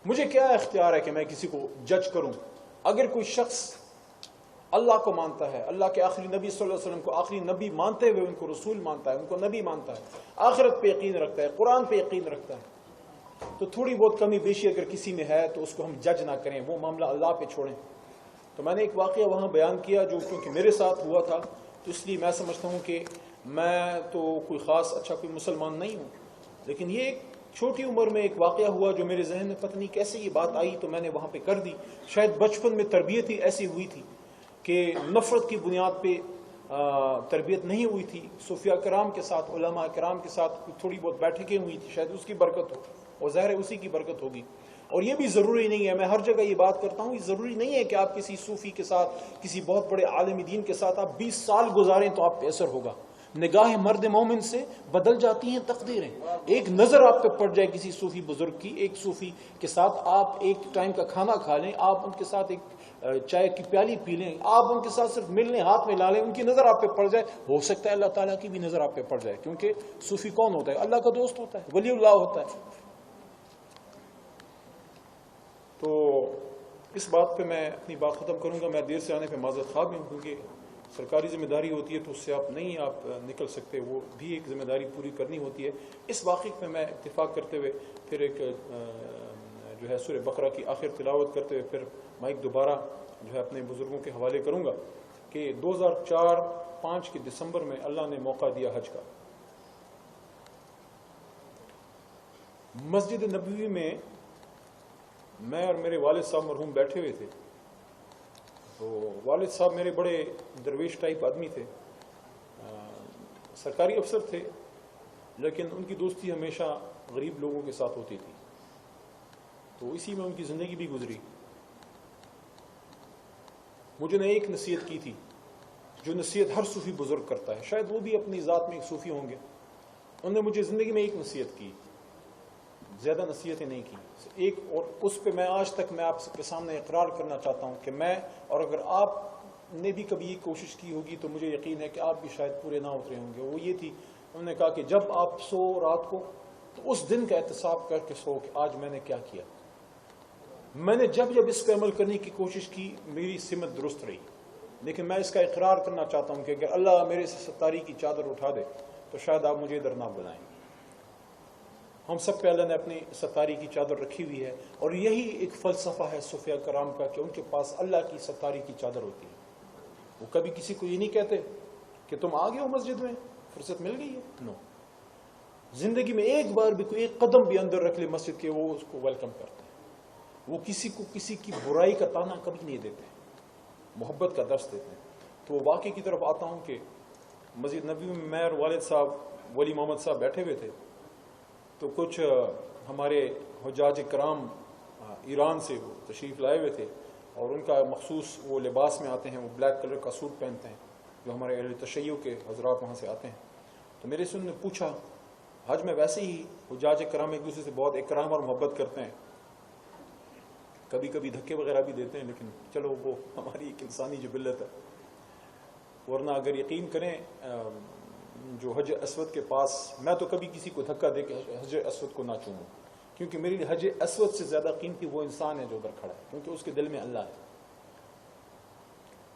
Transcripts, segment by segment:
مجھے کیا اختیار ہے کہ میں کسی کو جج کروں؟ اگر کوئی شخص اللہ کو مانتا ہے، اللہ کے آخری نبی صلی اللہ علیہ وسلم کو آخری نبی مانتے ہوئے ان کو رسول مانتا ہے، ان کو نبی مانتا ہے، آخرت پہ یقین رکھتا ہے، قرآن پہ یقین رکھتا ہے، تو تھوڑی بہت کمی بیشی اگر کسی میں ہے تو اس کو ہم جج نہ کریں، وہ معاملہ اللہ پہ چھوڑیں۔ تو میں نے ایک واقعہ وہاں بیان کیا جو کیونکہ میرے ساتھ ہوا تھا، تو اس لیے میں سمجھتا ہوں کہ میں تو کوئی خاص اچھا کوئی مسلمان نہیں ہوں، لیکن یہ ایک چھوٹی عمر میں ایک واقعہ ہوا جو میرے ذہن میں پتہ نہیں کیسے یہ بات آئی، تو میں نے وہاں پہ کر دی۔ شاید بچپن میں تربیت ہی ایسی ہوئی تھی کہ نفرت کی بنیاد پہ تربیت نہیں ہوئی تھی، صوفیاء کرام کے ساتھ، علماء کرام کے ساتھ تھوڑی بہت بیٹھکیں ہوئی تھی، شاید اس کی برکت ہو، اور ظاہر ہے اسی کی برکت ہوگی۔ اور یہ بھی ضروری نہیں ہے، میں ہر جگہ یہ بات کرتا ہوں، یہ ضروری نہیں ہے کہ آپ کسی صوفی کے ساتھ، کسی بہت بڑے عالم دین کے ساتھ آپ 20 سال گزاریں تو آپ پہ اثر ہوگا۔ نگاہ مرد مومن سے بدل جاتی ہیں تقدیریں۔ ایک نظر آپ پہ پڑ جائے کسی صوفی بزرگ کی، ایک صوفی کے ساتھ آپ ایک ٹائم کا کھانا کھا لیں، آپ ان کے ساتھ ایک چائے کی پیالی پی لیں، آپ ان کے ساتھ صرف ملنے ہاتھ میں لا لیں، ان کی نظر آپ پہ پڑ جائے، ہو سکتا ہے اللہ تعالیٰ کی بھی نظر آپ پہ پڑ جائے، کیونکہ صوفی کون ہوتا ہے؟ اللہ کا دوست ہوتا ہے، ولی اللہ ہوتا ہے۔ تو اس بات پہ میں اپنی بات ختم کروں گا۔ میں دیر سے آنے پہ معذرت خواہ بھی ہوں، کیونکہ سرکاری ذمہ داری ہوتی ہے تو اس سے آپ نہیں آپ نکل سکتے، وہ بھی ایک ذمہ داری پوری کرنی ہوتی ہے۔ اس واقعے پہ میں اتفاق کرتے ہوئے پھر ایک جو ہے سورہ بقرہ کی آخر تلاوت کرتے ہوئے پھر مائک دوبارہ جو ہے اپنے بزرگوں کے حوالے کروں گا کہ 2004-05 کے دسمبر میں اللہ نے موقع دیا حج کا۔ مسجد نبوی میں میں اور میرے والد صاحب مرحوم بیٹھے ہوئے تھے، تو والد صاحب میرے بڑے درویش ٹائپ آدمی تھے، سرکاری افسر تھے، لیکن ان کی دوستی ہمیشہ غریب لوگوں کے ساتھ ہوتی تھی، تو اسی میں ان کی زندگی بھی گزری۔ مجھے نے ایک نصیحت کی تھی، جو نصیحت ہر صوفی بزرگ کرتا ہے، شاید وہ بھی اپنی ذات میں ایک صوفی ہوں گے، انہوں نے مجھے زندگی میں ایک نصیحت کی، زیادہ نصیحتیں نہیں کی، ایک، اور اس پہ میں آج تک میں آپ کے سامنے اقرار کرنا چاہتا ہوں کہ میں، اور اگر آپ نے بھی کبھی یہ کوشش کی ہوگی تو مجھے یقین ہے کہ آپ بھی شاید پورے نہ اترے ہوں گے۔ وہ یہ تھی، انہوں نے کہا کہ جب آپ سو رات کو تو اس دن کا احتساب کر کے سو کہ آج میں نے کیا کیا۔ میں نے جب اس پہ عمل کرنے کی کوشش کی، میری سمت درست رہی، لیکن میں اس کا اقرار کرنا چاہتا ہوں کہ اگر اللہ میرے سے ستاری کی چادر اٹھا دے تو شاید آپ مجھے ادھر نہ بلائیں۔ ہم سب پہ اللہ نے اپنی ستاری کی چادر رکھی ہوئی ہے، اور یہی ایک فلسفہ ہے صوفیاء کرام کا کہ ان کے پاس اللہ کی ستاری کی چادر ہوتی ہے۔ وہ کبھی کسی کو یہ نہیں کہتے کہ تم آ گئے ہو مسجد میں، فرصت مل گئی ہے، نو، زندگی میں ایک بار بھی کوئی ایک قدم بھی اندر رکھ لے مسجد کے، وہ اس کو ویلکم کرتے ہیں، وہ کسی کو کسی کی برائی کا تانا کبھی نہیں دیتے، محبت کا درس دیتے ہیں۔ تو وہ واقعے کی طرف آتا ہوں کہ مسجد نبوی میں میں اور والد صاحب ولی محمد صاحب بیٹھے ہوئے تھے، تو کچھ ہمارے حجاج کرام ایران سے وہ تشریف لائے ہوئے تھے، اور ان کا مخصوص وہ لباس میں آتے ہیں، وہ بلیک کلر کا سوٹ پہنتے ہیں، جو ہمارے اہل تشیع کے حضرات وہاں سے آتے ہیں۔ تو میرے سے انہوں نے پوچھا، حج میں ویسے ہی حجاج کرام ایک دوسرے سے بہت اکرام اور محبت کرتے ہیں، کبھی کبھی دھکے وغیرہ بھی دیتے ہیں، لیکن چلو وہ ہماری ایک انسانی جبلت ہے، ورنہ اگر یقین کریں جو حج اسود کے پاس، میں تو کبھی کسی کو دھکا دے کے حج اسود کو نہ چوموں، کیونکہ میری حج اسود سے زیادہ قیمتی وہ انسان ہے جو ادھر کھڑا ہے، کیونکہ اس کے دل میں اللہ ہے۔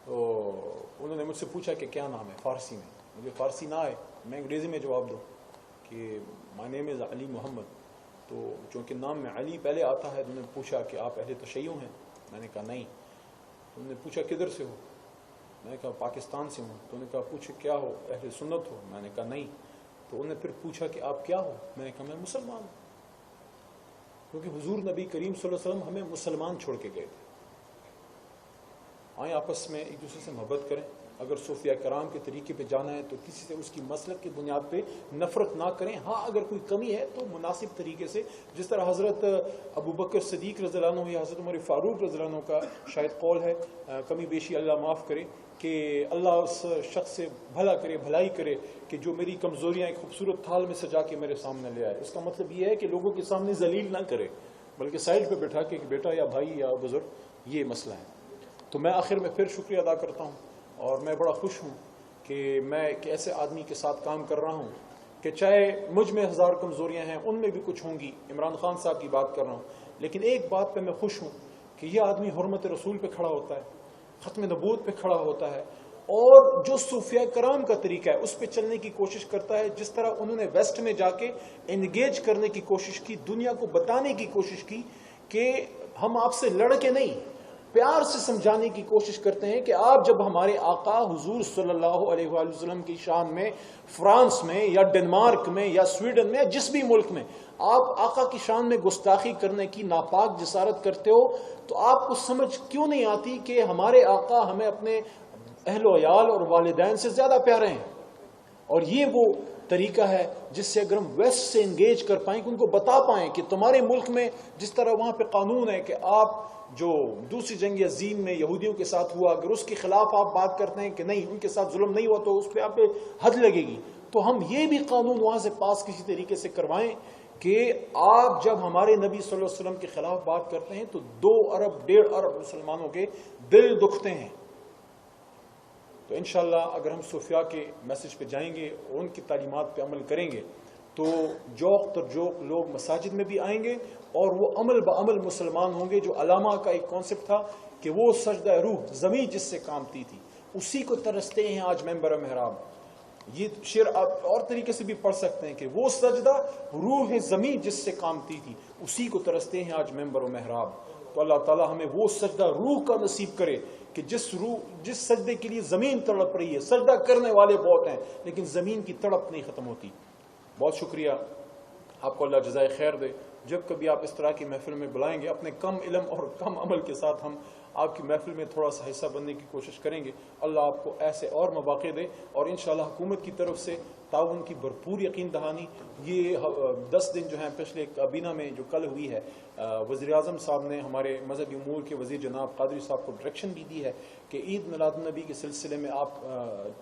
تو انہوں نے مجھ سے پوچھا کہ کیا نام ہے، فارسی میں، مجھے فارسی نہ آئے، میں انگریزی میں جواب دوں کہ مائی نیم از علی محمد، تو چونکہ نام میں علی پہلے آتا ہے، تو انہوں نے پوچھا کہ آپ اہل تشیع ہیں؟ میں نے کہا نہیں۔ تو انہوں نے پوچھا کدھر سے ہو؟ میں نے کہا پاکستان سے ہوں۔ تو انہوں نے کہا پوچھے کیا ہو، اہل سنت ہو؟ میں نے کہا نہیں۔ تو انہوں نے پھر پوچھا کہ آپ کیا ہو؟ میں نے کہا میں مسلمان ہوں، کیونکہ حضور نبی کریم صلی اللہ علیہ وسلم ہمیں مسلمان چھوڑ کے گئے تھے۔ آئیں آپس میں ایک دوسرے سے محبت کریں، اگر صوفیاء کرام کے طریقے پہ جانا ہے تو کسی سے اس کی مسلک کی بنیاد پہ نفرت نہ کریں، ہاں اگر کوئی کمی ہے تو مناسب طریقے سے، جس طرح حضرت ابو بکر صدیق رضی اللہ عنہ یا حضرت عمر فاروق رضی اللہ عنہ کا شاید قول ہے، کمی بیشی اللہ معاف کرے، کہ اللہ اس شخص سے بھلا کرے، بھلائی کرے کہ جو میری کمزوریاں ایک خوبصورت تھال میں سجا کے میرے سامنے لے آئے۔ اس کا مطلب یہ ہے کہ لوگوں کے سامنے ذلیل نہ کرے، بلکہ سائڈ پہ بٹھا کے کہ بیٹا یا بھائی یا بزرگ یہ مسئلہ ہے۔ تو میں آخر میں پھر شکریہ ادا کرتا ہوں، اور میں بڑا خوش ہوں کہ میں ایک ایسے آدمی کے ساتھ کام کر رہا ہوں کہ چاہے مجھ میں ہزار کمزوریاں ہیں، ان میں بھی کچھ ہوں گی، عمران خان صاحب کی بات کر رہا ہوں، لیکن ایک بات پہ میں خوش ہوں کہ یہ آدمی حرمت رسول پہ کھڑا ہوتا ہے، ختم نبوت پہ کھڑا ہوتا ہے، اور جو صوفیاء کرام کا طریقہ ہے اس پہ چلنے کی کوشش کرتا ہے، جس طرح انہوں نے ویسٹ میں جا کے انگیج کرنے کی کوشش کی، دنیا کو بتانے کی کوشش کی کہ ہم آپ سے لڑ کے نہیں، پیار سے سمجھانے کی کوشش کرتے ہیں کہ آپ جب ہمارے آقا حضور صلی اللہ علیہ وآلہ وسلم کی شان میں فرانس میں یا ڈنمارک میں یا سویڈن میں یا جس بھی ملک میں آپ آقا کی شان میں گستاخی کرنے کی ناپاک جسارت کرتے ہو، تو آپ کو سمجھ کیوں نہیں آتی کہ ہمارے آقا ہمیں اپنے اہل و عیال اور والدین سے زیادہ پیارے ہیں؟ اور یہ وہ طریقہ ہے جس سے اگر ہم ویسٹ سے انگیج کر پائیں کہ ان کو بتا پائیں کہ تمہارے ملک میں جس طرح وہاں پہ قانون ہے کہ آپ جو دوسری جنگ عظیم میں یہودیوں کے ساتھ ہوا، اگر اس کے خلاف آپ بات کرتے ہیں کہ نہیں ان کے ساتھ ظلم نہیں ہوا تو اس پہ آپ پہ حد لگے گی، تو ہم یہ بھی قانون وہاں سے پاس کسی طریقے سے کروائیں کہ آپ جب ہمارے نبی صلی اللہ علیہ وسلم کے خلاف بات کرتے ہیں تو 2 ارب 1.5 ارب مسلمانوں کے دل دکھتے ہیں۔ تو انشاءاللہ اگر ہم صوفیاء کے میسج پہ جائیں گے اور ان کی تعلیمات پہ عمل کریں گے تو جوق تر جوق لوگ مساجد میں بھی آئیں گے اور وہ عمل بعمل مسلمان ہوں گے۔ جو علامہ کا ایک کانسیپٹ تھا کہ وہ سجدہ روح زمین جس سے کامتی تھی اسی کو ترستے ہیں آج ممبر محراب۔ یہ شعر آپ اور طریقے سے بھی پڑھ سکتے ہیں کہ وہ سجدہ روح زمین جس سے کامتی تھی اسی کو ترستے ہیں آج ممبر و محراب۔ تو اللہ تعالیٰ ہمیں وہ سجدہ روح کا نصیب کرے کہ جس سجدے کے لیے زمین تڑپ رہی ہے، سجدہ کرنے والے بہت ہیں لیکن زمین کی تڑپ نہیں ختم ہوتی۔ بہت شکریہ، آپ کو اللہ جزائے خیر دے۔ جب کبھی آپ اس طرح کی محفل میں بلائیں گے، اپنے کم علم اور کم عمل کے ساتھ ہم آپ کی محفل میں تھوڑا سا حصہ بننے کی کوشش کریں گے۔ اللہ آپ کو ایسے اور مواقع دے، اور انشاءاللہ حکومت کی طرف سے تعاون کی بھرپور یقین دہانی۔ یہ 10 دن جو ہیں پچھلے کابینہ میں جو کل ہوئی ہے، وزیر اعظم صاحب نے ہمارے مذہبی امور کے وزیر جناب قادری صاحب کو ڈائریکشن بھی دی ہے کہ عید میلاد النبی کے سلسلے میں آپ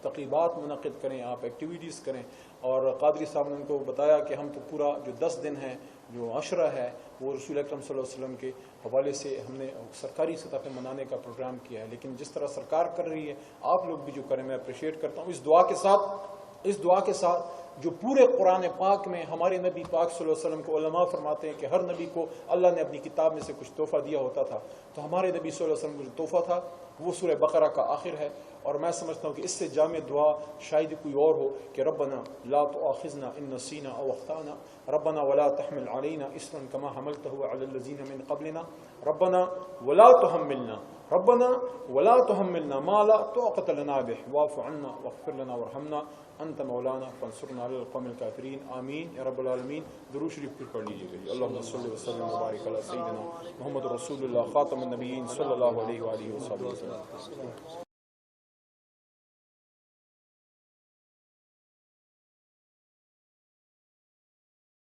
تقریبات منعقد کریں، آپ ایکٹیویٹیز کریں، اور قادری صاحب نے ان کو بتایا کہ ہم تو پورا جو 10 دن ہیں جو عشرہ ہے وہ رسول اکرم صلی اللہ علیہ وسلم کے حوالے سے ہم نے سرکاری سطح پہ منانے کا پروگرام کیا ہے، لیکن جس طرح سرکار کر رہی ہے آپ لوگ بھی جو کریں میں اپریشیٹ کرتا ہوں۔ اس دعا کے ساتھ جو پورے قرآن پاک میں ہمارے نبی پاک صلی اللہ علیہ وسلم کو علماء فرماتے ہیں کہ ہر نبی کو اللہ نے اپنی کتاب میں سے کچھ تحفہ دیا ہوتا تھا، تو ہمارے نبی صلی اللہ علیہ وسلم کو جو تحفہ تھا وہ سورہ بقرہ کا آخر ہے، اور میں سمجھتا ہوں کہ اس سے جامع دعا شاید کوئی اور ہو کہ ربنا لا تؤاخذنا ان نسینا او اخطانا، ربنا ولا تحمل علينا اصرا كما حملته على الذين من قبلنا، ربنا ولا تحملنا ما لا طاقة لنا به واعف عنا واغفر لنا وارحمنا انت مولانا فانصرنا على القوم الكافرین۔ آمین یا رب العالمین۔ درود شریف پھر پڑھ لیجیے گا۔ اللہم صلی وسلم وبارک علی سیدنا محمد رسول اللہ خاتم النبیین صلی اللہ علیہ وآلہ وسلم۔